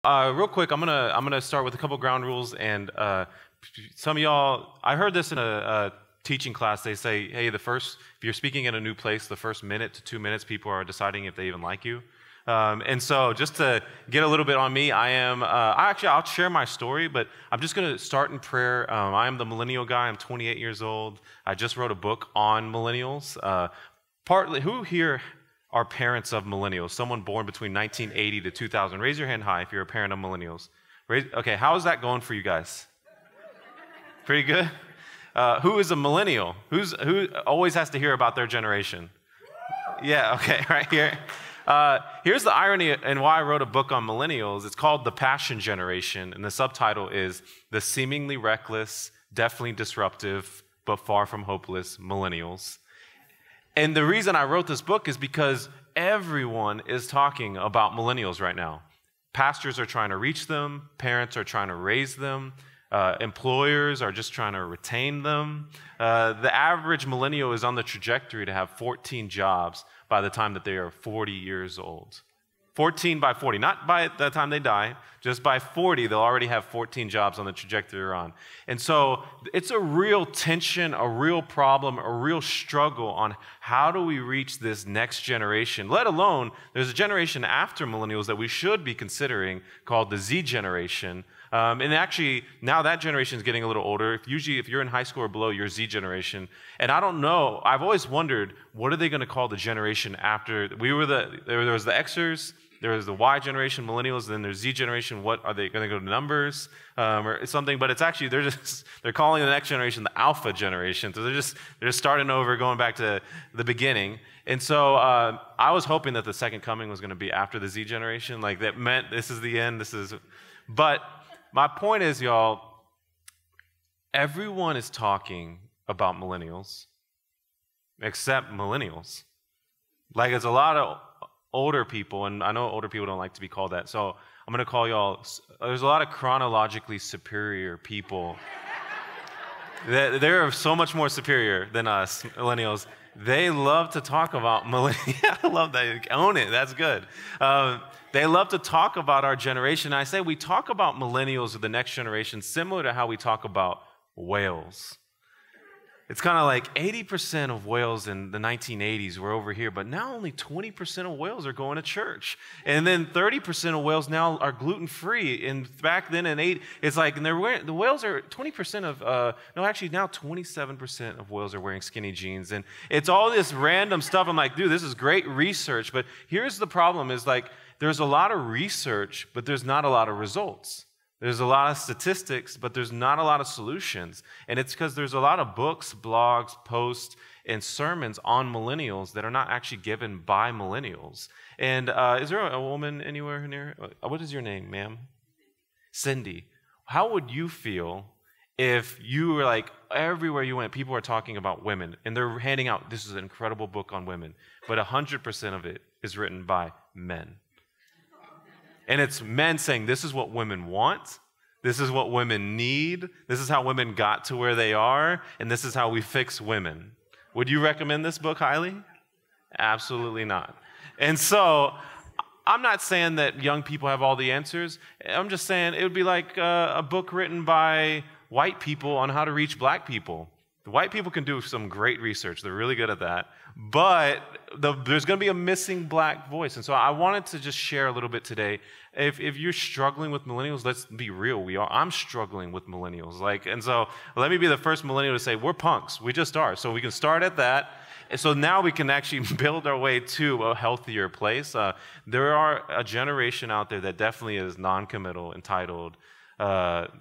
Real quick, I'm gonna start with a couple ground rules, and some of y'all, I heard this in a teaching class. They say, hey, if you're speaking in a new place, the first minute to 2 minutes, people are deciding if they even like you. And so, just to get a little bit on me, I'll share my story, but I'm just gonna start in prayer. I am the millennial guy. I'm 28 years old. I just wrote a book on millennials. Partly, who here are parents of millennials? Someone born between 1980 to 2000. Raise your hand high if you're a parent of millennials. Okay, how is that going for you guys? Pretty good? Who is a millennial? Who always has to hear about their generation? Yeah, okay, right here. Here's the irony and why I wrote a book on millennials. It's called The Passion Generation, and the subtitle is The Seemingly Reckless, Definitely Disruptive, but Far from Hopeless Millennials. And the reason I wrote this book is because everyone is talking about millennials right now. Pastors are trying to reach them. Parents are trying to raise them. Employers are just trying to retain them. The average millennial is on the trajectory to have 14 jobs by the time that they are 40 years old. 14 by 40, not by the time they die, just by 40, they'll already have 14 jobs on the trajectory they're on. And so it's a real tension, a real problem, a real struggle on how do we reach this next generation, let alone there's a generation after millennials that we should be considering called the Z generation. And actually, now that generation is getting a little older. Usually, if you're in high school or below, you're Z generation. And I don't know, I've always wondered, what are they going to call the generation after? There was the Xers, there was the Y generation, millennials, and then there's Z generation. What are they going to go to numbers or something? But it's actually, they're calling the next generation the Alpha generation. So they're just starting over, going back to the beginning. And so I was hoping that the second coming was going to be after the Z generation. Like that meant this is the end, but my point is, y'all, everyone is talking about millennials, except millennials. Like, it's a lot of older people, and I know older people don't like to be called that, so I'm going to call y'all, there's a lot of chronologically superior people. They're so much more superior than us, millennials. They love to talk about millennials. I love that. Own it. That's good. They love to talk about our generation. I say we talk about millennials or the next generation similar to how we talk about whales. It's kind of like 80% of whales in the 1980s were over here, but now only 20% of whales are going to church. And then 30% of whales now are gluten-free. And back then it's like, and the whales are 20% of, now 27% of whales are wearing skinny jeans. And it's all this random stuff. I'm like, dude, this is great research. But here's the problem is like, there's a lot of research, but there's not a lot of results. There's a lot of statistics, but there's not a lot of solutions. And it's because there's a lot of books, blogs, posts, and sermons on millennials that are not actually given by millennials. And is there a woman anywhere near? What is your name, ma'am? Cindy. How would you feel if you were like, everywhere you went, people are talking about women, and they're handing out, this is an incredible book on women, but 100% of it is written by men. And it's men saying, this is what women want, this is what women need, this is how women got to where they are, and this is how we fix women. Would you recommend this book highly? Absolutely not. And so, I'm not saying that young people have all the answers. I'm just saying it would be like a book written by white people on how to reach black people. The white people can do some great research. They're really good at that. But there's going to be a missing black voice. And so I wanted to just share a little bit today. If you're struggling with millennials, let's be real. I'm struggling with millennials. And so let me be the first millennial to say, we're punks. We just are. So we can start at that. And so now we can actually build our way to a healthier place. There are a generation out there that definitely is non-committal, entitled,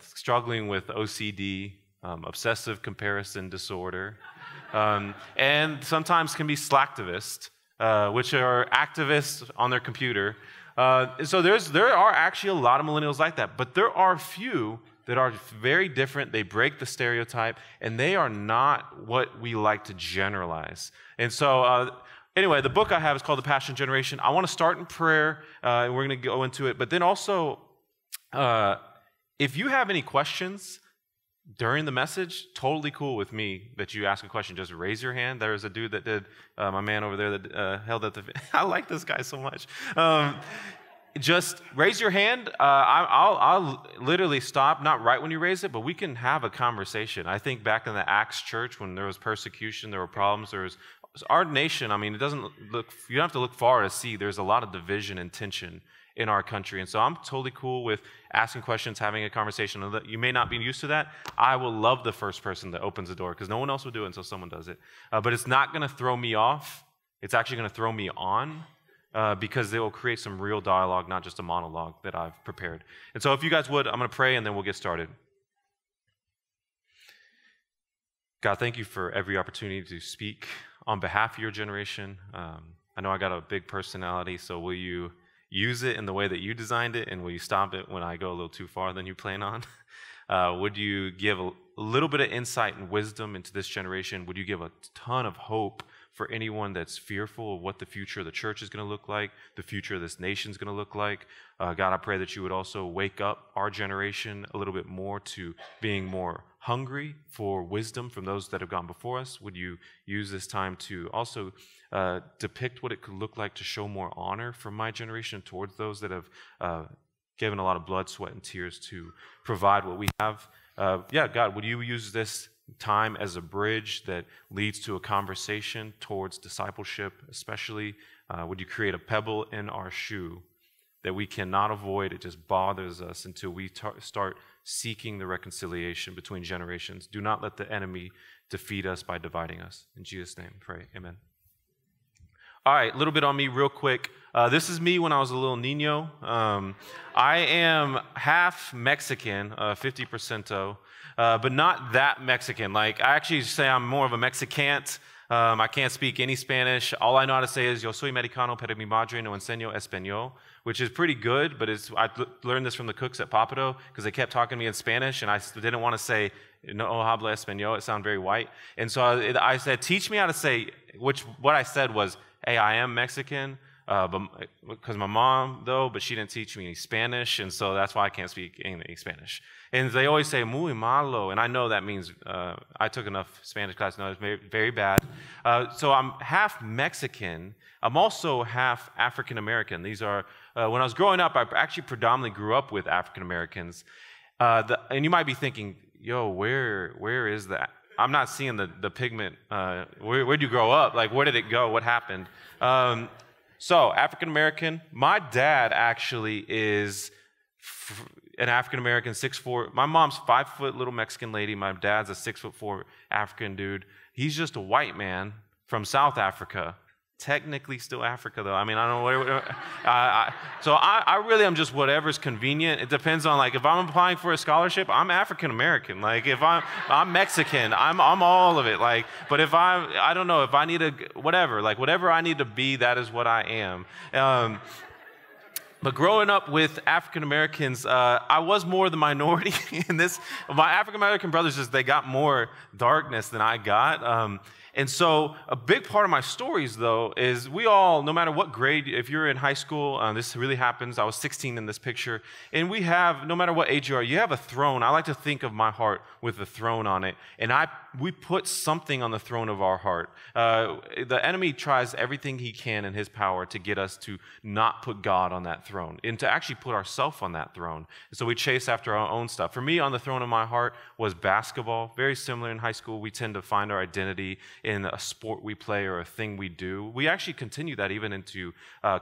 struggling with OCD, obsessive comparison disorder, and sometimes can be slacktivist, which are activists on their computer. So there are actually a lot of millennials like that, but there are a few that are very different. They break the stereotype, and they are not what we like to generalize. And so anyway, the book I have is called The Passion Generation. I want to start in prayer, and we're going to go into it. But then also, if you have any questions during the message, totally cool with me that you ask a question. Just raise your hand. There was a dude that did, my man over there that held up the, I like this guy so much. just raise your hand. I'll literally stop, not right when you raise it, but we can have a conversation. I think back in the Acts church when there was persecution, there were problems, our nation, I mean, you don't have to look far to see there's a lot of division and tension in our country. And so I'm totally cool with asking questions, having a conversation. You may not be used to that. I will love the first person that opens the door because no one else will do it until someone does it. But it's not going to throw me off. It's actually going to throw me on. Because they will create some real dialogue, not just a monologue that I've prepared. And so if you guys would, I'm going to pray and then we'll get started. God, thank you for every opportunity to speak on behalf of your generation. I know I got a big personality, so will you use it in the way that you designed it, and will you stop it when I go a little too far than you plan on? Would you give a little bit of insight and wisdom into this generation? Would you give a ton of hope for anyone that's fearful of what the future of the church is going to look like, the future of this nation is going to look like? God, I pray that you would also wake up our generation a little bit more to being more hungry for wisdom from those that have gone before us. Would you use this time to also depict what it could look like to show more honor from my generation towards those that have given a lot of blood, sweat, and tears to provide what we have? God, would you use this time as a bridge that leads to a conversation towards discipleship, especially? Would you create a pebble in our shoe that we cannot avoid? It just bothers us until we start seeking the reconciliation between generations. Do not let the enemy defeat us by dividing us. In Jesus' name, pray. Amen. All right, a little bit on me real quick. This is me when I was a little niño. I am half Mexican, 50%, but not that Mexican. Like, I actually say I'm more of a Mexicant. I can't speak any Spanish. All I know how to say is, yo soy mexicano, pero mi madre no enseño español, which is pretty good, but I learned this from the cooks at Papado because they kept talking to me in Spanish, and I didn't want to say, no habla español. It sounded very white. And so I said, teach me how to say, what I said was, hey, I am Mexican, because my mom, though, but she didn't teach me any Spanish, and so that's why I can't speak any Spanish. And they always say, muy malo, and I know that means, I took enough Spanish class to know it's very, very bad. So I'm half Mexican. I'm also half African-American. These are, when I was growing up, I actually predominantly grew up with African-Americans. And you might be thinking, yo, where is that? I'm not seeing the pigment. Where'd you grow up? Like, where did it go? What happened? So, African-American. My dad actually is an African-American, 6'4". My mom's 5-foot little Mexican lady. My dad's a 6'4" African dude. He's just a white man from South Africa. Technically still Africa, though. I mean, I don't know. So I really am just whatever's convenient. It depends on, like, if I'm applying for a scholarship, I'm African-American. Like, if I'm Mexican, I'm all of it. Like, but if I don't know, if I need whatever I need to be, that is what I am. But growing up with African-Americans, I was more the minority in this. My African-American brothers, they got more darkness than I got. And so a big part of my stories, though, is we all, no matter what grade, if you're in high school, this really happens. I was 16 in this picture. And we have, no matter what age you are, you have a throne. I like to think of my heart with a throne on it. And we put something on the throne of our heart. The enemy tries everything he can in his power to get us to not put God on that throne and to actually put ourselves on that throne. And so we chase after our own stuff. For me, on the throne of my heart was basketball. Very similar in high school. We tend to find our identity in a sport we play or a thing we do. We actually continue that even into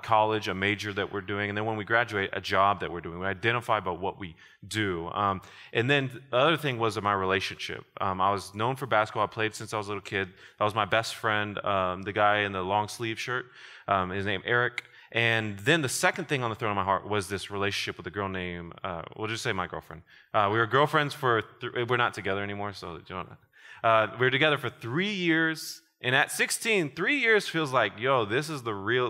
college, a major that we're doing, and then when we graduate, a job that we're doing. We identify by what we do. And then the other thing was my relationship. I was known for basketball. I played since I was a little kid. That was my best friend, the guy in the long sleeve shirt. His name Eric. And then the second thing on the throne of my heart was this relationship with a girl named, we'll just say my girlfriend. We were girlfriends we're not together anymore, so you know. We were together for 3 years, and at 16, 3 years feels like, yo, this is real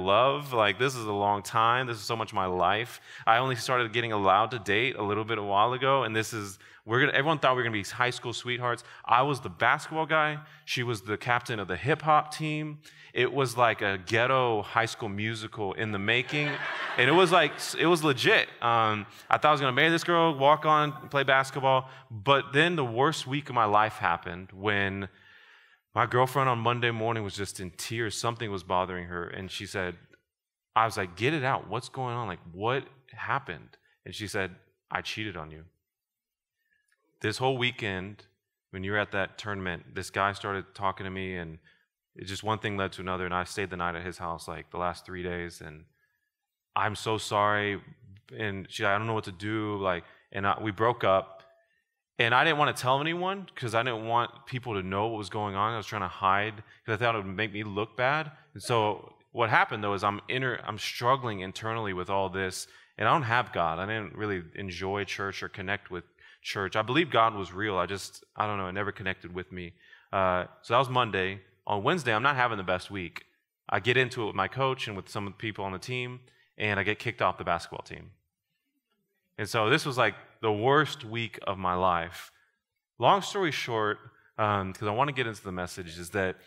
love. Like, this is a long time. This is so much of my life. I only started getting allowed to date a little bit a while ago, and everyone thought we were gonna be high school sweethearts. I was the basketball guy. She was the captain of the hip hop team. It was like a ghetto High School Musical in the making, and it was legit. I thought I was gonna marry this girl, walk on, play basketball, but then the worst week of my life happened when my girlfriend on Monday morning was just in tears. Something was bothering her, and she said, I was like, get it out. What's going on? Like, what happened? And she said, I cheated on you. This whole weekend, when you were at that tournament, this guy started talking to me, and it just one thing led to another, and I stayed the night at his house like the last 3 days, and I'm so sorry. And she's like, I don't know what to do. We broke up, and I didn't want to tell anyone because I didn't want people to know what was going on. I was trying to hide because I thought it would make me look bad. And so what happened though is I'm struggling internally with all this, and I don't have God. I didn't really enjoy church or connect with church. I believe God was real. I don't know. It never connected with me. So that was Monday. On Wednesday, I'm not having the best week. I get into it with my coach and with some of the people on the team, and I get kicked off the basketball team. And so this was like the worst week of my life. Long story short, because I want to get into the message, is that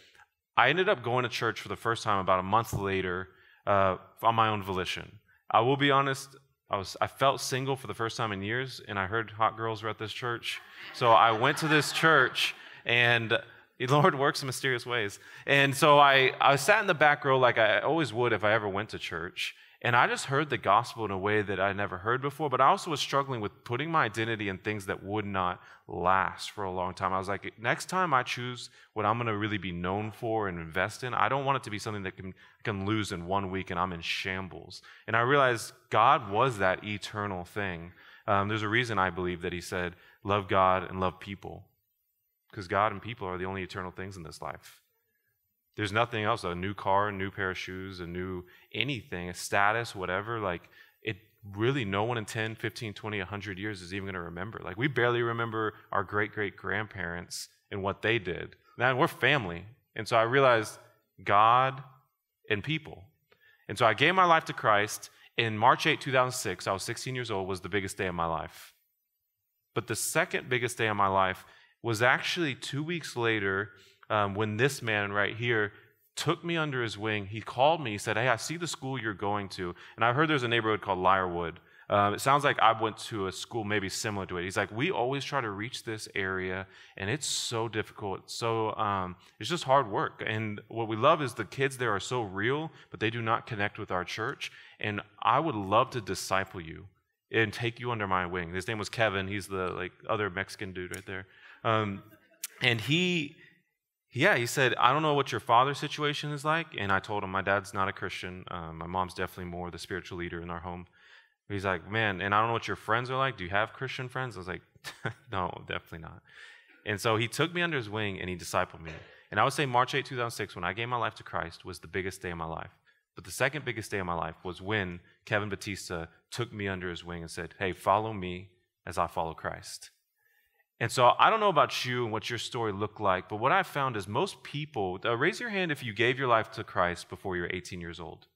I ended up going to church for the first time about a month later on my own volition. I will be honest, I felt single for the first time in years, and I heard hot girls were at this church. So I went to this church, and the Lord works in mysterious ways. And so I sat in the back row like I always would if I ever went to church. And I just heard the gospel in a way that I never heard before, but I also was struggling with putting my identity in things that would not last for a long time. I was like, next time I choose what I'm going to really be known for and invest in, I don't want it to be something that can lose in 1 week and I'm in shambles. And I realized God was that eternal thing. There's a reason I believe that he said, love God and love people, because God and people are the only eternal things in this life. There's nothing else, a new car, a new pair of shoes, a new anything, a status, whatever. Like, it really, no one in 10, 15, 20, 100 years is even going to remember. Like, we barely remember our great-great-grandparents and what they did. Now, we're family. And so I realized God and people. And so I gave my life to Christ. In March 8, 2006, I was 16 years old, was the biggest day of my life. But the second biggest day of my life was actually 2 weeks later, when this man right here took me under his wing. He called me. He said, hey, I see the school you're going to. And I heard there's a neighborhood called Lyrewood. It sounds like I went to a school maybe similar to it. He's like, we always try to reach this area, and it's so difficult. So it's just hard work. And what we love is the kids there are so real, but they do not connect with our church. And I would love to disciple you and take you under my wing. His name was Kevin. He's the other Mexican dude right there. And he said, I don't know what your father's situation is like. And I told him, my dad's not a Christian. My mom's definitely more the spiritual leader in our home. He's like, man, and I don't know what your friends are like. Do you have Christian friends? I was like, no, definitely not. And so he took me under his wing and he discipled me. And I would say March 8, 2006, when I gave my life to Christ, was the biggest day of my life. But the second biggest day of my life was when Kevin Batista took me under his wing and said, hey, follow me as I follow Christ. And so I don't know about you and what your story looked like, but what I've found is most people, raise your hand if you gave your life to Christ before you were 18 years old.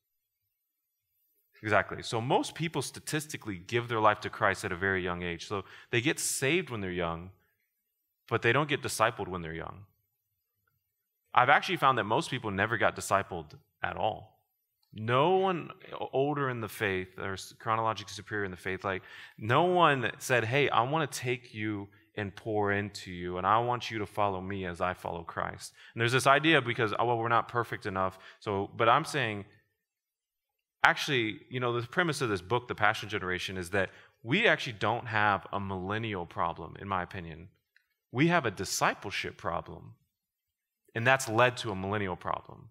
Exactly. So most people statistically give their life to Christ at a very young age. So they get saved when they're young, but they don't get discipled when they're young. I've actually found that most people never got discipled at all. No one older in the faith or chronologically superior in the faith, no one said, hey, I want to take you and pour into you, and I want you to follow me as I follow Christ. And there's this idea because, we're not perfect enough. But I'm saying, actually, the premise of this book, The Passion Generation, is that we actually don't have a millennial problem, in my opinion. We have a discipleship problem, and that's led to a millennial problem.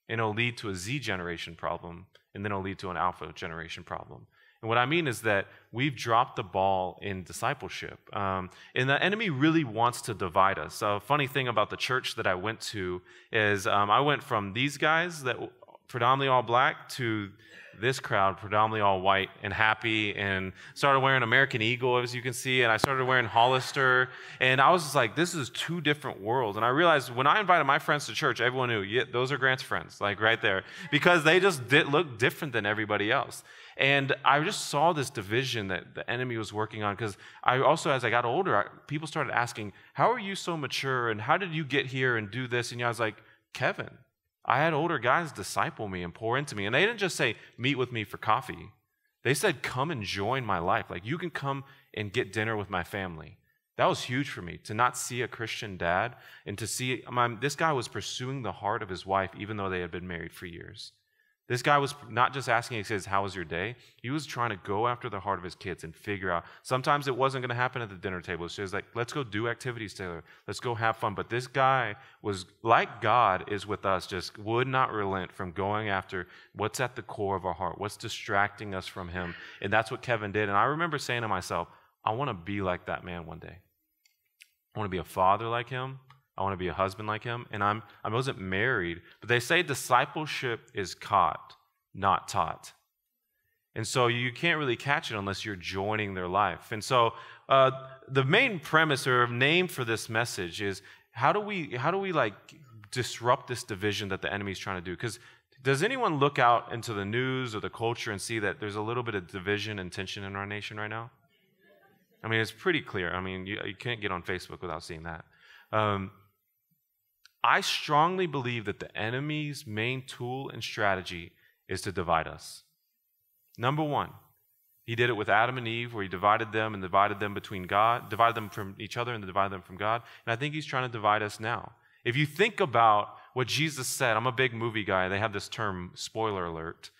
And it'll lead to a Z generation problem, and then it'll lead to an alpha generation problem. And what I mean is that we've dropped the ball in discipleship. And the enemy really wants to divide us. A funny thing about the church that I went to is I went from these guys that predominantly all black to this crowd, predominantly all white and happy, and started wearing American Eagle, as you can see, and I started wearing Hollister, and I was just like, this is two different worlds. And I realized when I invited my friends to church, everyone knew, yeah, those are Grant's friends, right there, because they just did look different than everybody else. And I just saw this division that the enemy was working on, because I also, as I got older, people started asking, how are you so mature, and how did you get here and do this? And I was like, Kevin, I had older guys disciple me and pour into me. And they didn't just say, meet with me for coffee. They said, come and join my life. You can come and get dinner with my family. That was huge for me, to not see a Christian dad and to see this guy was pursuing the heart of his wife, even though they had been married for years. This guy was not just asking, he says, how was your day? He was trying to go after the heart of his kids and figure out. Sometimes it wasn't going to happen at the dinner table. So he's like, let's go do activities together. Let's go have fun. But this guy was, like God is with us, just would not relent from going after what's at the core of our heart, what's distracting us from him. And that's what Kevin did. And I remember saying to myself, I want to be like that man one day. I want to be a father like him. I want to be a husband like him. And I wasn't married, but they say discipleship is caught, not taught. And so you can't really catch it unless you're joining their life. And so the main premise or name for this message is how do we like disrupt this division that the enemy's trying to do? Because does anyone look out into the news or the culture and see that there's a little bit of division and tension in our nation right now? I mean, it's pretty clear. I mean, you can't get on Facebook without seeing that. I strongly believe that the enemy's main tool and strategy is to divide us. Number one, he did it with Adam and Eve, where he divided them between God, divided them from each other and divided them from God. And I think he's trying to divide us now. If you think about what Jesus said, I'm a big movie guy. They have this term, spoiler alert.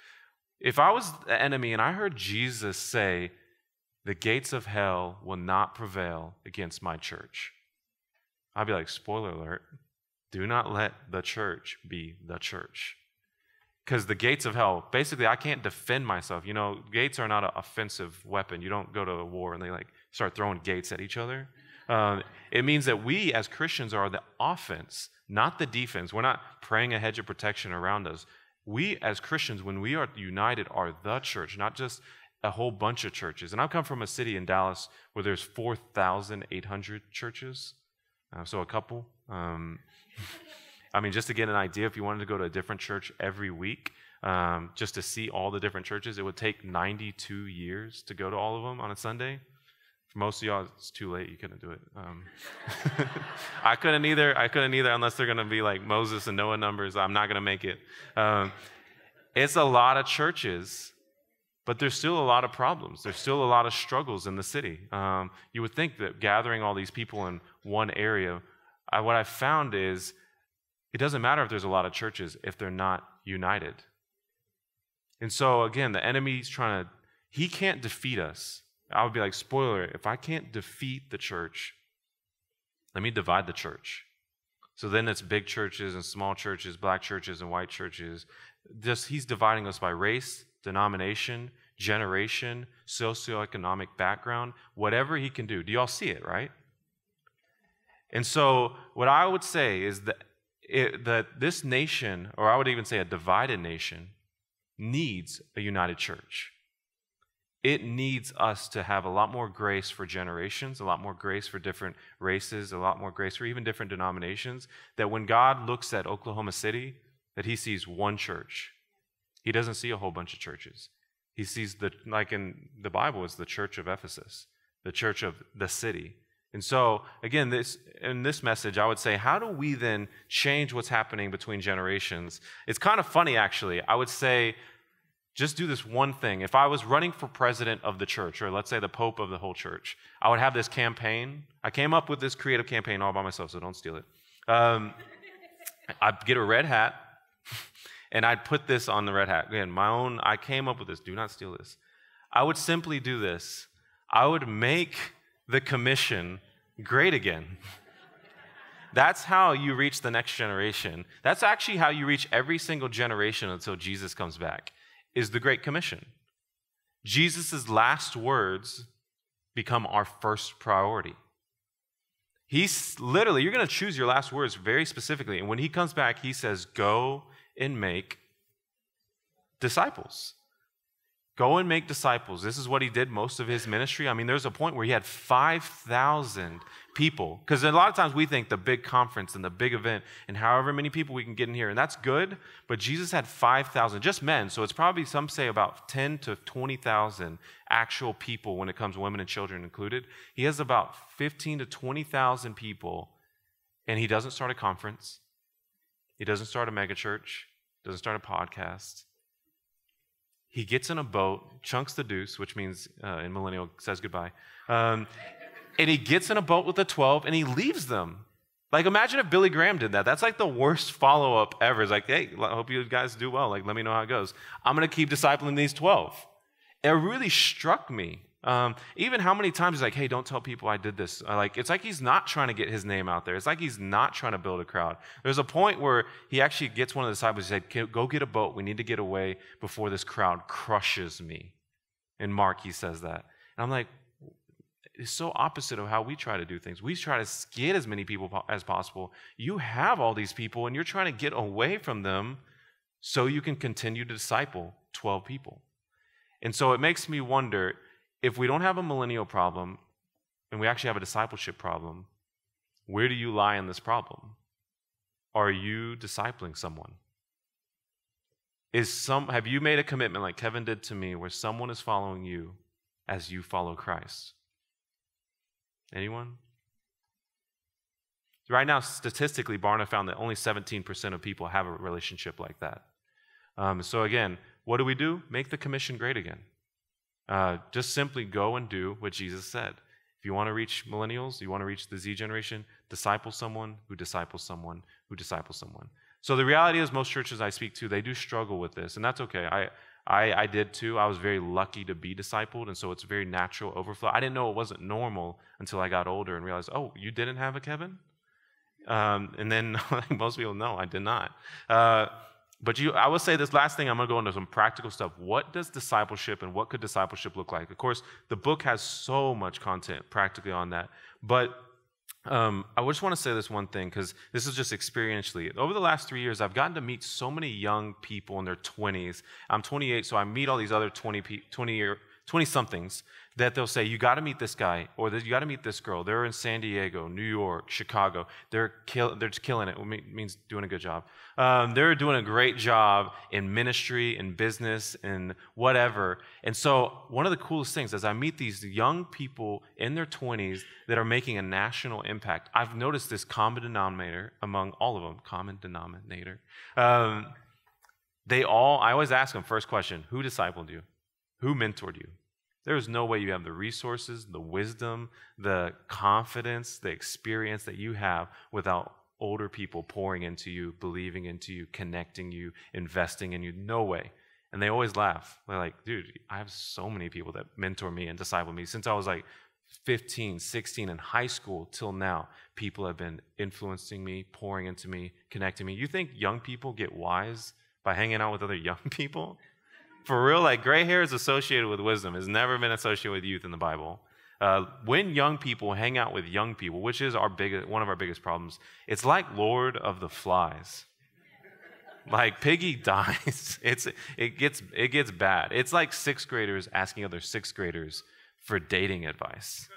If I was the enemy and I heard Jesus say, the gates of hell will not prevail against my church, I'd be like, spoiler alert. Do not let the church be the church. Because the gates of hell, basically, I can't defend myself. You know, gates are not an offensive weapon. You don't go to a war and they like start throwing gates at each other. It means that we as Christians are the offense, not the defense. We're not praying a hedge of protection around us. We as Christians, when we are united, are the church, not just a whole bunch of churches. And I come from a city in Dallas where there's 4,800 churches. So a couple. I mean, just to get an idea, if you wanted to go to a different church every week, just to see all the different churches, it would take 92 years to go to all of them on a Sunday. For most of y'all, it's too late. You couldn't do it. I couldn't either unless they're going to be like Moses and Noah numbers. I'm not going to make it. It's a lot of churches, but there's still a lot of problems. There's still a lot of struggles in the city. You would think that gathering all these people in one area, what I found is it doesn't matter if there's a lot of churches if they're not united. And so, again, the enemy's he can't defeat us. I would be like, spoiler, if I can't defeat the church, let me divide the church. So then it's big churches and small churches, black churches and white churches. He's dividing us by race, denomination, generation, socioeconomic background, whatever he can do. Do y'all see it, right? And so what I would say is that this nation, or I would even say a divided nation, needs a united church. It needs us to have a lot more grace for generations, a lot more grace for different races, a lot more grace for even different denominations, that when God looks at Oklahoma City, that he sees one church. He doesn't see a whole bunch of churches. He sees, like in the Bible, it's the church of Ephesus, the church of the city. And so, again, in this message, I would say, how do we then change what's happening between generations? It's kind of funny, actually. I would say, just do this one thing. If I was running for president of the church, or let's say the pope of the whole church, I would have this campaign. I came up with this creative campaign all by myself, so don't steal it. I'd get a red hat, and I'd put this on the red hat. Again, I came up with this. Do not steal this. I would simply do this. I would make the commission great again. That's how you reach the next generation. That's actually how you reach every single generation until Jesus comes back, is the Great Commission. Jesus' last words become our first priority. He's literally, you're going to choose your last words very specifically. And when he comes back, he says, go and make disciples. Go and make disciples. This is what he did most of his ministry. I mean, there's a point where he had 5,000 people. Because a lot of times we think the big conference and the big event and however many people we can get in here, and that's good, but Jesus had 5,000, just men. So it's probably, some say, about 10 to 20,000 actual people when it comes to women and children included. He has about 15 to 20,000 people, and he doesn't start a conference. He doesn't start a megachurch. Doesn't start a podcast. He gets in a boat, chunks the deuce, which means in millennial says goodbye. And he gets in a boat with the 12 and he leaves them. Like, imagine if Billy Graham did that. That's like the worst follow-up ever. It's like, hey, I hope you guys do well. Like, let me know how it goes. I'm going to keep discipling these 12. It really struck me. Even how many times he's like, hey, don't tell people I did this. It's like he's not trying to get his name out there. It's like he's not trying to build a crowd. There's a point where he actually gets one of the disciples. He said, go get a boat. We need to get away before this crowd crushes me. In Mark, he says that. And I'm like, it's so opposite of how we try to do things. We try to get as many people as possible. You have all these people, and you're trying to get away from them so you can continue to disciple 12 people. And so it makes me wonder, if we don't have a millennial problem and we actually have a discipleship problem, where do you lie in this problem? Are you discipling someone? Have you made a commitment like Kevin did to me where someone is following you as you follow Christ? Anyone? Right now, statistically, Barna found that only 17% of people have a relationship like that. So again, what do? Make the commission great again. Just simply go and do what Jesus said. If you want to reach millennials, you want to reach the Z generation, disciple someone who disciples someone who disciples someone. So the reality is most churches I speak to, they do struggle with this, and that's okay. I did too. I was very lucky to be discipled, and so it's a very natural overflow. I didn't know it wasn't normal until I got older and realized, oh, you didn't have a Kevin? And then most people, no, I did not. But I will say this last thing, I'm going to go into some practical stuff. What does discipleship and what could discipleship look like? Of course, the book has so much content practically on that. But I just want to say this one thing, because this is just experientially. Over the last 3 years, I've gotten to meet so many young people in their 20s. I'm 28, so I meet all these other 20-somethings that they'll say, you got to meet this guy, or you got to meet this girl. They're in San Diego, New York, Chicago. They're just killing it. It means doing a good job. They're doing a great job in ministry, in business, in whatever. And so one of the coolest things is I meet these young people in their 20s that are making a national impact. I've noticed this common denominator among all of them, common denominator. I always ask them, first question, who discipled you? Who mentored you? There is no way you have the resources, the wisdom, the confidence, the experience that you have without older people pouring into you, believing into you, connecting you, investing in you. No way. And they always laugh. They're like, dude, I have so many people that mentor me and disciple me. Since I was like 15, 16 in high school till now, people have been influencing me, pouring into me, connecting me. You think young people get wise by hanging out with other young people? For real, like gray hair is associated with wisdom. It's never been associated with youth in the Bible. When young people hang out with young people, which is one of our biggest problems, it's like Lord of the Flies. Like Piggy dies. It gets bad. It's like sixth graders asking other sixth graders for dating advice.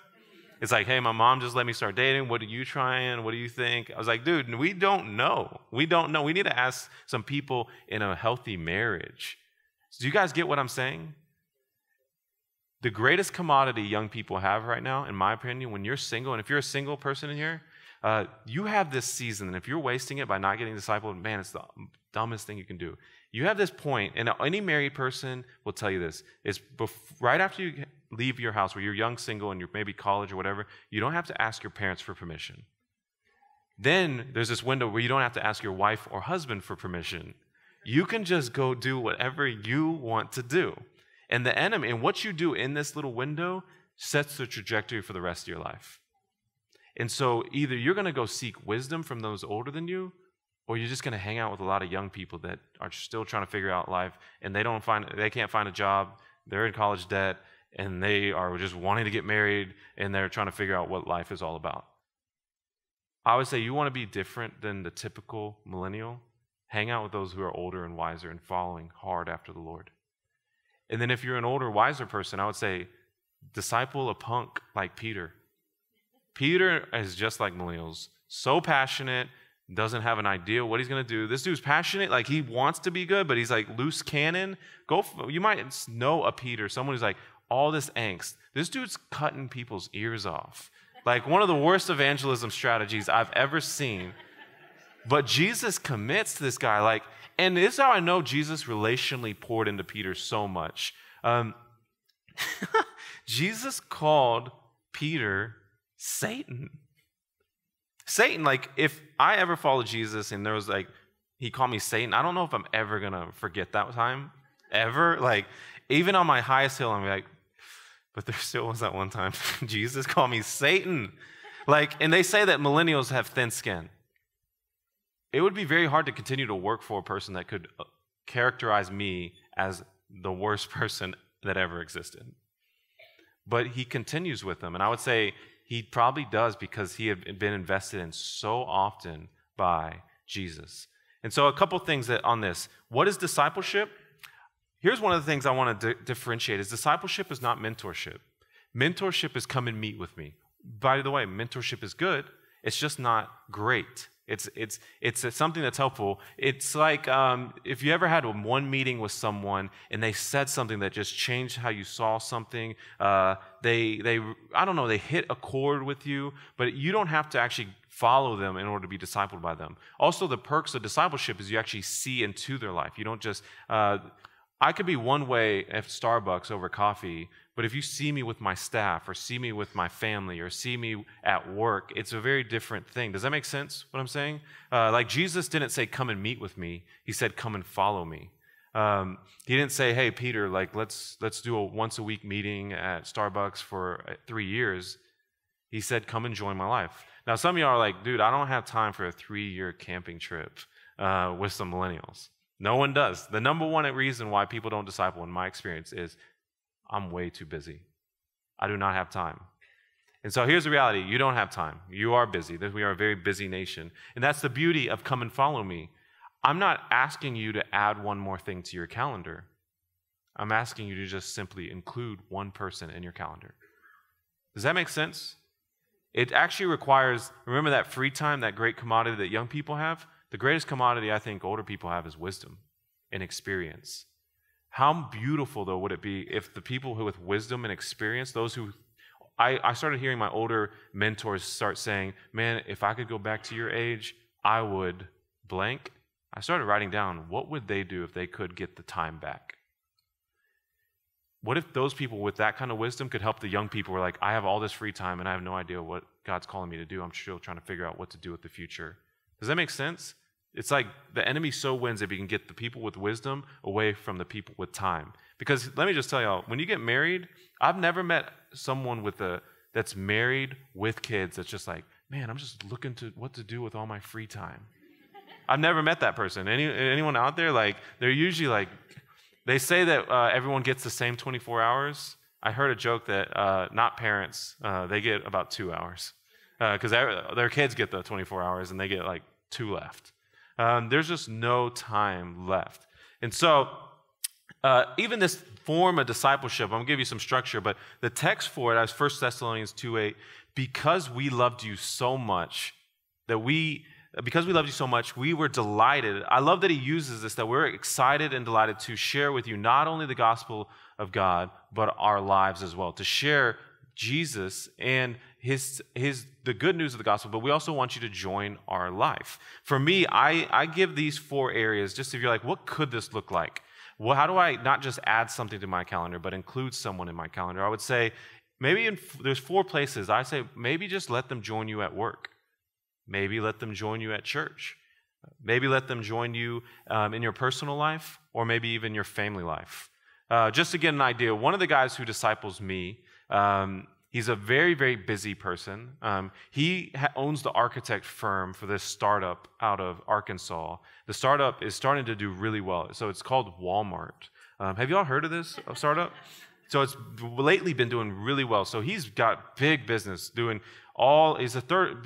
It's like, hey, my mom just let me start dating. What are you trying? What do you think? I was like, dude, we don't know. We don't know. We need to ask some people in a healthy marriage. Do you guys get what I'm saying? The greatest commodity young people have right now, in my opinion, when you're single, and if you're a single person in here, you have this season, and if you're wasting it by not getting discipled, man, it's the dumbest thing you can do. You have this point, and any married person will tell you this, is right after you leave your house, where you're young, single, and you're maybe college or whatever, you don't have to ask your parents for permission. Then there's this window where you don't have to ask your wife or husband for permission. You can just go do whatever you want to do. And the enemy, and what you do in this little window sets the trajectory for the rest of your life. And so either you're going to go seek wisdom from those older than you, or you're just going to hang out with a lot of young people that are still trying to figure out life, and they can't find a job, they're in college debt, and they are just wanting to get married, and they're trying to figure out what life is all about. I would say you want to be different than the typical millennial. Hang out with those who are older and wiser and following hard after the Lord. And then if you're an older, wiser person, I would say disciple a punk like Peter. Peter is just like millennials, so passionate, doesn't have an idea what he's going to do. This dude's passionate, like he wants to be good, but he's like loose cannon. You might know a Peter, someone who's like all this angst. This dude's cutting people's ears off. Like one of the worst evangelism strategies I've ever seen. But Jesus commits to this guy, and this is how I know Jesus relationally poured into Peter so much. Jesus called Peter Satan. Satan, like, if I ever followed Jesus and there was like, he called me Satan, I don't know if I'm ever going to forget that time, ever. Like, even on my highest hill, I'm like, but there still was that one time Jesus called me Satan. Like, and they say that millennials have thin skin. It would be very hard to continue to work for a person that could characterize me as the worst person that ever existed. But he continues with them, and I would say he probably does because he had been invested in so often by Jesus. And so a couple things on this. What is discipleship? Here's one of the things I want to differentiate is discipleship is not mentorship. Mentorship is come and meet with me. By the way, mentorship is good. It's just not great. It's something that's helpful. It's like if you ever had one meeting with someone and they said something that just changed how you saw something. They I don't know, they hit a chord with you, but you don't have to actually follow them in order to be discipled by them. Also, the perks of discipleship is you actually see into their life. You don't just I could be one way at Starbucks over coffee, but if you see me with my staff or see me with my family or see me at work, it's a very different thing. Does that make sense, what I'm saying? Like Jesus didn't say, come and meet with me. He said, come and follow me. He didn't say, hey, Peter, like let's do a once-a-week meeting at Starbucks for 3 years. He said, come and join my life. Now, some of y'all are like, dude, I don't have time for a 3-year camping trip with some millennials. No one does. The number one reason why people don't disciple, in my experience, is I'm way too busy. I do not have time. And so here's the reality. You don't have time. You are busy. We are a very busy nation. And that's the beauty of come and follow me. I'm not asking you to add one more thing to your calendar. I'm asking you to just simply include one person in your calendar. Does that make sense? It actually requires, remember that free time, that great commodity that young people have? The greatest commodity I think older people have is wisdom and experience. How beautiful, though, would it be if the people who with wisdom and experience, those who, I started hearing my older mentors start saying, man, if I could go back to your age, I would blank. I started writing down, what would they do if they could get the time back? What if those people with that kind of wisdom could help the young people who are like, I have all this free time and I have no idea what God's calling me to do. I'm still trying to figure out what to do with the future. Does that make sense? It's like the enemy so wins if he can get the people with wisdom away from the people with time. Because let me just tell y'all, when you get married, I've never met someone that's married with kids that's just like, man, I'm just looking to what to do with all my free time. I've never met that person. Anyone out there? Like, they're usually like, they say that everyone gets the same 24 hours. I heard a joke that not parents, they get about 2 hours. Because their kids get the 24 hours and they get like 2 left. There's just no time left. And so even this form of discipleship, I'm going to give you some structure, but the text for it is 1 Thessalonians 2:8, because we loved you so much, we were delighted. I love that he uses this, that we're excited and delighted to share with you not only the gospel of God, but our lives as well, to share Jesus and the good news of the gospel, but we also want you to join our life. For me, I give these 4 areas, just if you're like, what could this look like? Well, how do I not just add something to my calendar, but include someone in my calendar? I would say maybe there's 4 places. I say maybe just let them join you at work. Maybe let them join you at church. Maybe let them join you in your personal life, or maybe even your family life. Just to get an idea, one of the guys who disciples me, he's a very, very busy person. He owns the architect firm for this startup out of Arkansas. The startup is starting to do really well. So it's called Walmart. Have you all heard of this startup? So it's lately been doing really well. So he's got big business doing he's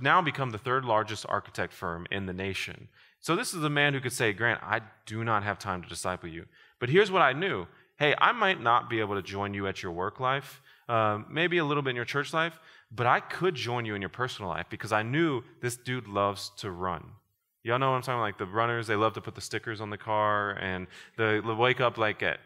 now become the 3rd largest architect firm in the nation. So this is a man who could say, Grant, I do not have time to disciple you. But here's what I knew. Hey, I might not be able to join you at your work life, maybe a little bit in your church life, but I could join you in your personal life because I knew this dude loves to run. Y'all know what I'm talking about? Like the runners, they love to put the stickers on the car, and they wake up like at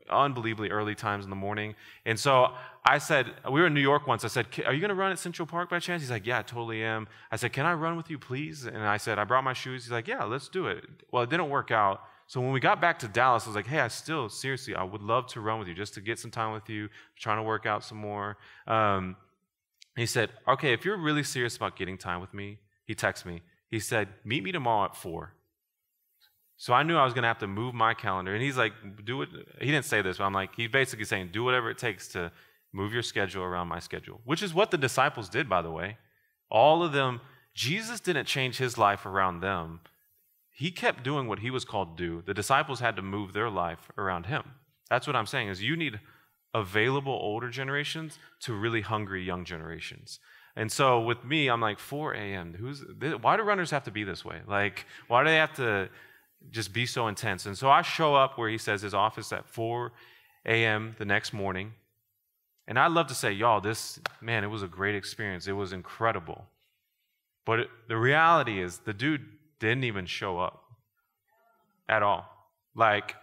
unbelievably early times in the morning. And so I said, we were in New York once. I said, are you going to run at Central Park by chance? He's like, yeah, I totally am. I said, can I run with you, please? And I said, I brought my shoes. He's like, yeah, let's do it. Well, it didn't work out. So when we got back to Dallas, I was like, hey, seriously, I would love to run with you just to get some time with you, trying to work out some more. He said, okay, if you're really serious about getting time with me, he texted me. He said, meet me tomorrow at 4. So I knew I was going to have to move my calendar. And he's like, do it. He didn't say this, but I'm like, he's basically saying, do whatever it takes to move your schedule around my schedule, which is what the disciples did, by the way. All of them, Jesus didn't change his life around them. He kept doing what he was called to do. The disciples had to move their life around him. That's what I'm saying, is you need available older generations to really hungry young generations. And so with me, I'm like, 4 a.m. Why do runners have to be this way? Like, why do they have to just be so intense? And so I show up where he says his office at 4 a.m. the next morning. And I'd love to say, y'all, it was a great experience. It was incredible. But the reality is the dude didn't even show up at all. Like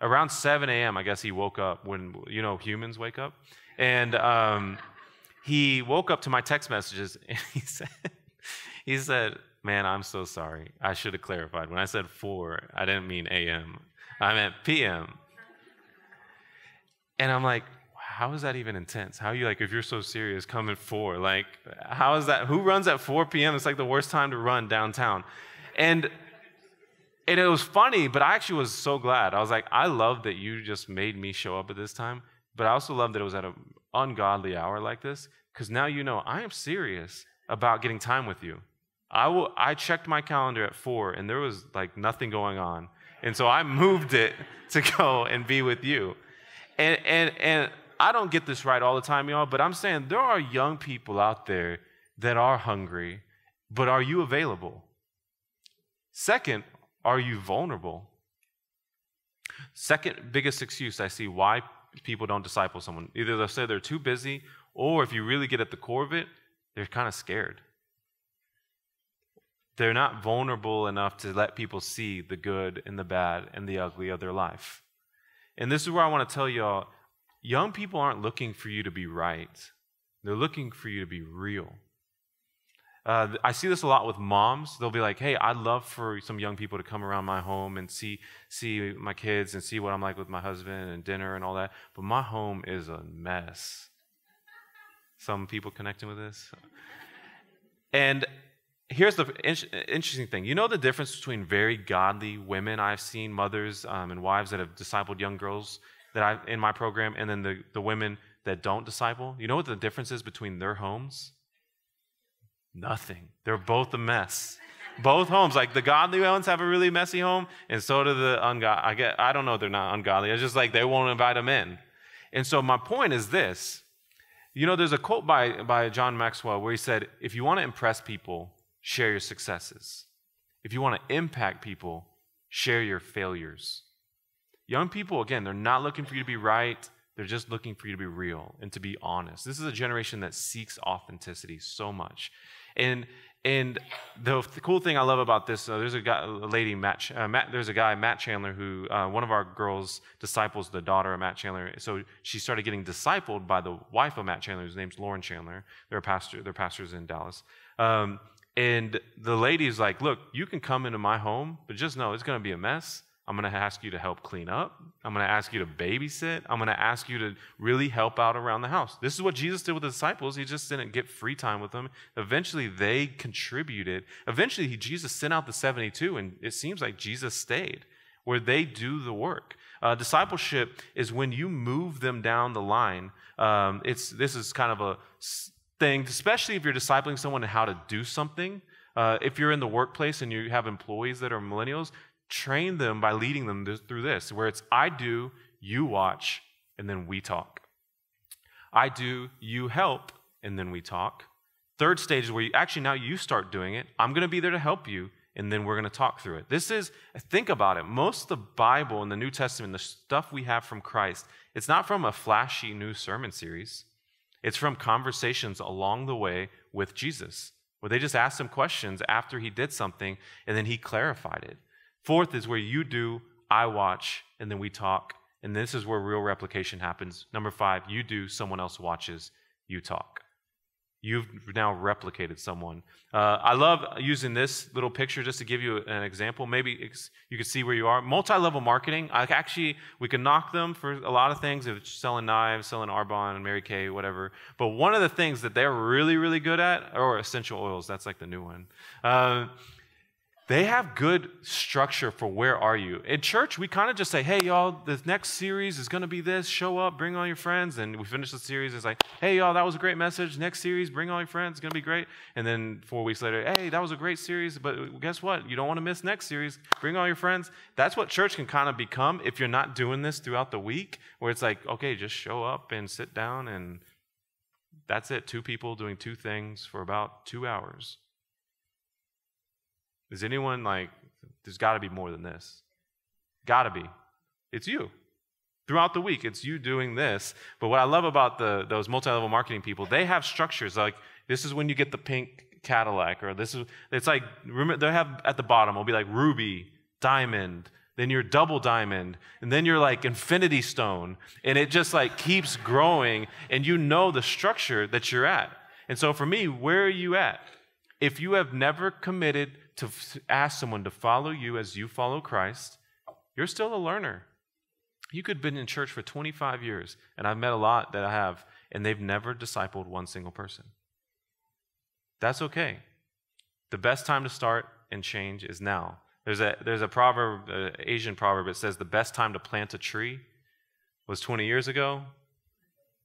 around 7 a.m., I guess he woke up when, humans wake up. And he woke up to my text messages and he said, man, I'm so sorry. I should have clarified. When I said 4, I didn't mean a.m. I meant p.m. And I'm like, how is that even intense? How are you like, if you're so serious, come at 4? Like, how is that? Who runs at 4 p.m.? It's like the worst time to run downtown. And it was funny, but I actually was so glad. I was like, I love that you just made me show up at this time, but I also love that it was at an ungodly hour like this, because now I am serious about getting time with you. I checked my calendar at 4, and there was like nothing going on. And so I moved it to go and be with you. And I don't get this right all the time, y'all, but I'm saying there are young people out there that are hungry, but are you available? Second, are you vulnerable? Second biggest excuse I see why people don't disciple someone. Either they'll say they're too busy, or if you really get at the core of it, they're kind of scared. They're not vulnerable enough to let people see the good and the bad and the ugly of their life. And this is where I want to tell y'all, young people aren't looking for you to be right. They're looking for you to be real. I see this a lot with moms. They'll be like, hey, I'd love for some young people to come around my home and see my kids and see what I'm like with my husband and dinner and all that. But my home is a mess. Some people connecting with this? And here's the interesting thing. You know the difference between very godly women I've seen, mothers and wives that have discipled young girls that in my program, and then the women that don't disciple? You know what the difference is between their homes? Nothing. They're both a mess. Both homes, like the godly ones have a really messy home, and so do the ungodly. I don't know if they're not ungodly. It's just like they won't invite them in. And so my point is this. There's a quote by John Maxwell where he said, if you want to impress people, share your successes. If you want to impact people, share your failures. Young people, again, they're not looking for you to be right. They're just looking for you to be real and to be honest. This is a generation that seeks authenticity so much. And the cool thing I love about this, there's a guy, Matt Chandler, who one of our girls disciples the daughter of Matt Chandler. So she started getting discipled by the wife of Matt Chandler, whose name's Lauren Chandler. They're pastors in Dallas. And the lady's like, look, you can come into my home, but just know it's going to be a mess. I'm going to ask you to help clean up. I'm going to ask you to babysit. I'm going to ask you to really help out around the house. This is what Jesus did with the disciples. He just didn't get free time with them. Eventually, they contributed. Eventually, Jesus sent out the 72, and it seems like Jesus stayed, where they do the work. Discipleship is when you move them down the line. This is kind of a thing, especially if you're discipling someone in how to do something. If you're in the workplace and you have employees that are millennials, train them by leading them through this, where it's I do, you watch, and then we talk. I do, you help, and then we talk. Third stage is where now you start doing it. I'm going to be there to help you, and then we're going to talk through it. Think about it. Most of the Bible in the New Testament, the stuff we have from Christ, it's not from a flashy new sermon series. It's from conversations along the way with Jesus, where they just asked him questions after he did something, and then he clarified it. Fourth is where you do, I watch, and then we talk. And this is where real replication happens. Number 5, you do, someone else watches, you talk. You've now replicated someone. I love using this little picture just to give you an example. Maybe you can see where you are. Multi-level marketing. We can knock them for a lot of things. If it's selling knives, selling Arbonne, Mary Kay, whatever. But one of the things that they're really, really good at are essential oils. That's like the new one. They have good structure for where are you. In church, we kind of just say, hey, y'all, the next series is going to be this. Show up, bring all your friends. And we finish the series. It's like, hey, y'all, that was a great message. Next series, bring all your friends. It's going to be great. And then 4 weeks later, hey, that was a great series. But guess what? You don't want to miss next series. Bring all your friends. That's what church can kind of become if you're not doing this throughout the week, where it's like, okay, just show up and sit down. And that's it. 2 people doing 2 things for about 2 hours. Is anyone like, there's got to be more than this? Got to be. It's you. Throughout the week, it's you doing this. But what I love about those multi-level marketing people, they have structures like, this is when you get the pink Cadillac, or it's like, remember, they have at the bottom, it'll be like ruby, diamond, then you're double diamond, and then you're like infinity stone, and it just like keeps growing, and you know the structure that you're at. And so for me, where are you at? If you have never committed to ask someone to follow you as you follow Christ, you're still a learner. You could have been in church for 25 years, and I've met a lot that I have, and they've never discipled one single person. That's okay. The best time to start and change is now. There's a proverb, an Asian proverb, that says the best time to plant a tree was 20 years ago.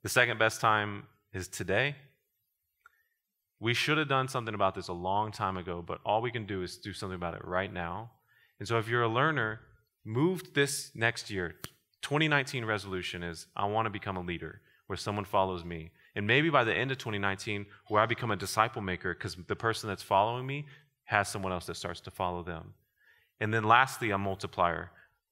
The second best time is today. We should have done something about this a long time ago, but all we can do is do something about it right now. And so if you're a learner, move this next year. 2019 resolution is, I want to become a leader where someone follows me. And maybe by the end of 2019, where I become a disciple maker because the person that's following me has someone else that starts to follow them. And then lastly, a multiplier.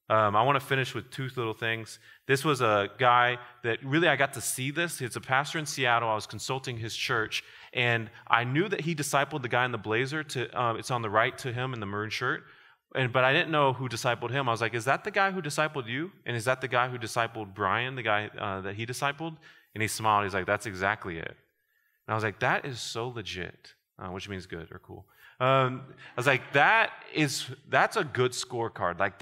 I want to finish with 2 little things. This was a guy that really I got to see this. He's a pastor in Seattle. I was consulting his church, and I knew that he discipled the guy in the blazer. It's on the right to him in the maroon shirt. But I didn't know who discipled him. I was like, is that the guy who discipled you? And is that the guy who discipled Brian, the guy that he discipled? And he smiled. He's like, that's exactly it. And I was like, that is so legit, which means good or cool. I was like, that's a good scorecard. Like,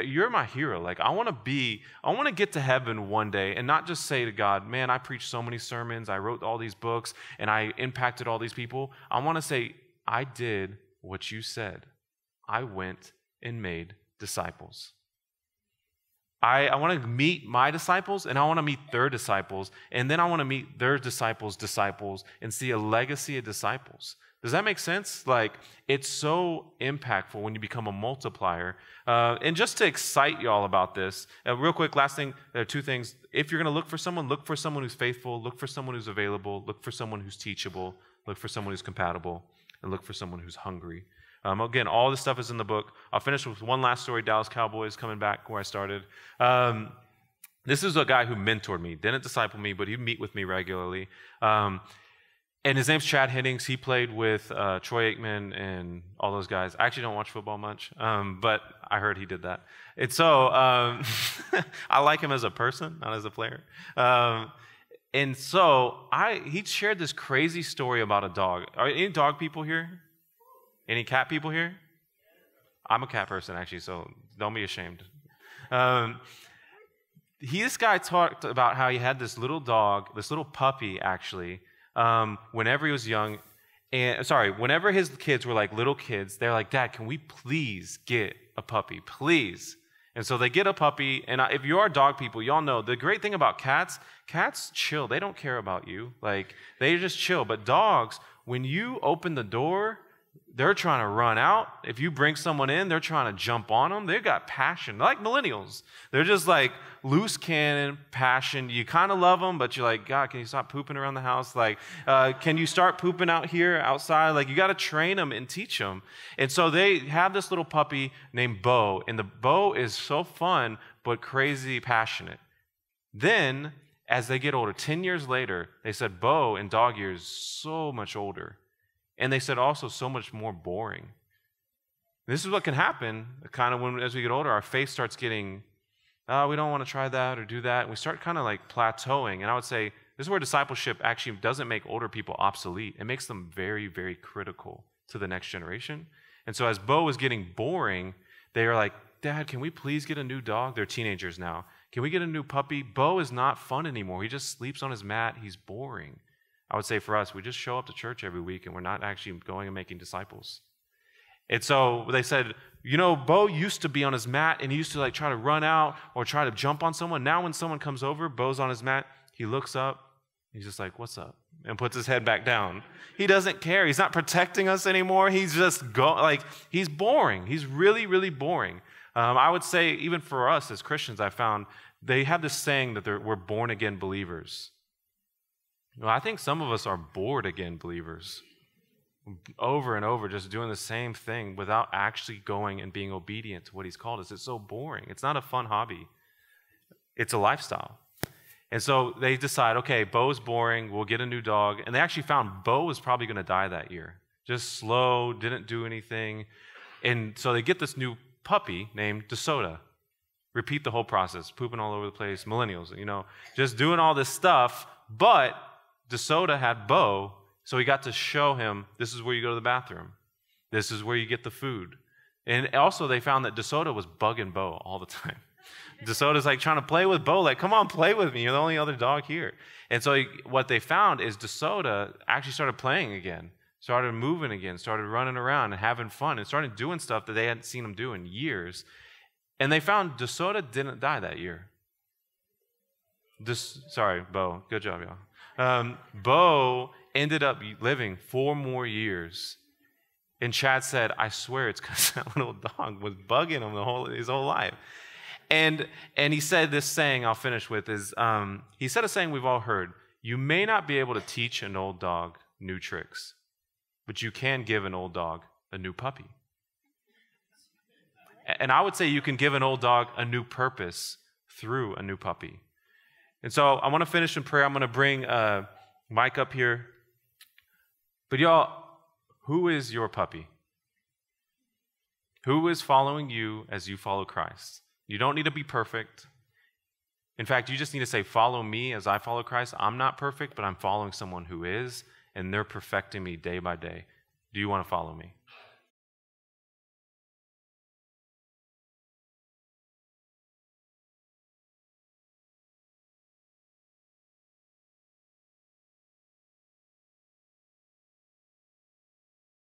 you're my hero. Like, I want to get to heaven one day and not just say to God, man, I preached so many sermons, I wrote all these books, and I impacted all these people. I want to say, I did what you said. I went and made disciples. I want to meet my disciples, and I want to meet their disciples, and then I want to meet their disciples' disciples and see a legacy of disciples. Does that make sense? Like, it's so impactful when you become a multiplier. And just to excite y'all about this, real quick, last thing, there are 2 things. If you're going to look for someone who's faithful, look for someone who's available, look for someone who's teachable, look for someone who's compatible, and look for someone who's hungry. Again, all this stuff is in the book. I'll finish with one last story, Dallas Cowboys, coming back where I started. This is a guy who mentored me, didn't disciple me, but he'd meet with me regularly. And his name's Chad Hennings. He played with Troy Aikman and all those guys. I actually don't watch football much, but I heard he did that. And so I like him as a person, not as a player. And so he shared this crazy story about a dog. Are any dog people here? Any cat people here? I'm a cat person, actually, so don't be ashamed. This guy talked about how he had this little dog, this little puppy, actually, whenever he was young. Whenever his kids were like little kids, they're like, Dad, can we please get a puppy, please? And so they get a puppy, and if you are dog people, y'all know the great thing about cats chill. They don't care about you. Like, they just chill. But dogs, when you open the door, they're trying to run out. If you bring someone in, they're trying to jump on them. They've got passion, like millennials. They're just like loose cannon, passion. You kind of love them, but you're like, God, can you stop pooping around the house? Like, can you start pooping out here, outside? Like, you got to train them and teach them. And so they have this little puppy named Bo, and the Bo is so fun, but crazy passionate. Then, as they get older, 10 years later, they said Bo in dog years so much older. And they said also so much more boring. This is what can happen kind of as we get older. Our faith starts getting, we don't want to try that or do that. And we start kind of like plateauing. And I would say This is where discipleship actually doesn't make older people obsolete. It makes them very, very critical to the next generation. And so as Bo was getting boring, they were like, Dad, can we please get a new dog? They're teenagers now. Can we get a new puppy? Bo is not fun anymore. He just sleeps on his mat. He's boring. I would say for us, we just show up to church every week and we're not actually going and making disciples. And so they said, Bo used to be on his mat and he used to like try to run out or try to jump on someone. Now when someone comes over, Bo's on his mat, he looks up, he's just like, what's up? And puts his head back down. He doesn't care. He's not protecting us anymore. He's just he's boring. He's really, really boring. I would say even for us as Christians, I found they have this saying that we're born again believers. I think some of us are bored again believers. Over and over, just doing the same thing without actually going and being obedient to what he's called us. It's so boring. It's not a fun hobby. It's a lifestyle. And so they decide, okay, Bo's boring. We'll get a new dog. And they actually found Bo was probably going to die that year. Just slow, didn't do anything. And so they get this new puppy named DeSoto. Repeat the whole process, pooping all over the place, millennials, just doing all this stuff. But DeSoto had Bo, so he got to show him, this is where you go to the bathroom. This is where you get the food. And also they found that DeSoto was bugging Bo all the time. DeSoto's like trying to play with Bo, like, come on, play with me. You're the only other dog here. And so what they found is DeSoto actually started playing again, started moving again, started running around and having fun, and started doing stuff that they hadn't seen him do in years. And they found DeSoto didn't die that year. Sorry, Bo. Good job, y'all. Bo ended up living 4 more years. And Chad said, I swear it's because that little dog was bugging him his whole life. And he said this saying, I'll finish with, is he said a saying we've all heard. You may not be able to teach an old dog new tricks, but you can give an old dog a new puppy. And I would say you can give an old dog a new purpose through a new puppy. And so I want to finish in prayer. I'm going to bring Mike up here. But y'all, who is your puppy? Who is following you as you follow Christ? You don't need to be perfect. In fact, you just need to say, follow me as I follow Christ. I'm not perfect, but I'm following someone who is, and they're perfecting me day by day. Do you want to follow me?